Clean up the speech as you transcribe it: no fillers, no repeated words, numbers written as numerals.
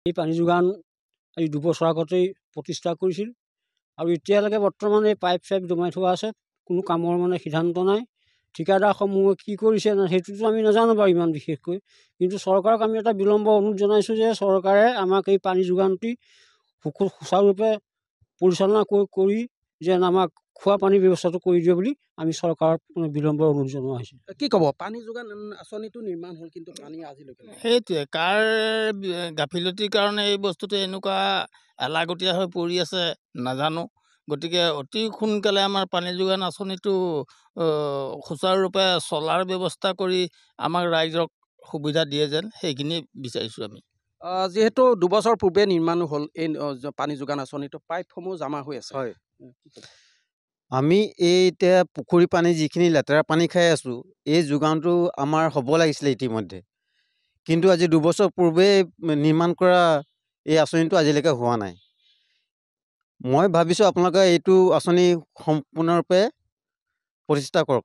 এই পানী যোগান আজি 2 বছৰ আগতেই প্ৰতিষ্ঠা কৰিছিল আৰু এতিয়ালৈকে বৰ্তমান এই পাইপ চাইপ জমাই থোৱা আছে। কোনো কামৰ মানে সিদ্ধান্ত নাই। ঠিকাদাৰসমূহে কি কৰিছে সেইটোতো আমি নাজানো বাৰু ইমান বিশেষকৈ, কিন্তু চৰকাৰক আমি এটা বিলম্ব অনুৰোধ জনাইছোঁ যে চৰকাৰে আমাক এই পানী যোগানটি সুচাৰুৰূপে পৰিচালনা কৰি যেন আমাক খোৱা পানীৰ ব্যৱস্থাটো কৰি দিয়ে বুলি আমি চৰকাৰক বিলম্ব অনুৰোধ জনোৱা হৈছে। কি ক'ব, পানী যোগান আঁচনিটো নিৰ্মাণ হ'ল কিন্তু পানী আজিলৈকে সেইটোৱে কাৰ গাফিলতিৰ কাৰণে এই বস্তুটো এনেকুৱা এলাগতীয়া হৈ পৰি আছে নাজানো। গতিকে অতি সোনকালে আমাৰ পানী যোগান আঁচনিটো সুচাৰুৰূপে চলাৰ ব্যৱস্থা কৰি আমাক ৰাইজক সুবিধা দিয়ে যেন সেইখিনি বিচাৰিছোঁ আমি। যিহেতু 2 বছৰ পূৰ্বে নিৰ্মাণ হ'ল এই পানী যোগান আঁচনিটো, পাইপসমূহ জমা হৈ আছে। হয়, আমি এই এতিয়া পুখুৰী পানী যিখিনি লেতেৰা পানী খাই আছোঁ, এই যোগানটো আমাৰ হ'ব লাগিছিলে ইতিমধ্যে, কিন্তু আজি 2 বছৰ পূৰ্বে নিৰ্মাণ কৰা এই আঁচনিটো আজিলৈকে হোৱা নাই। মই ভাবিছোঁ আপোনালোকে এইটো আঁচনি সম্পূৰ্ণৰূপে প্ৰতিষ্ঠা কৰক।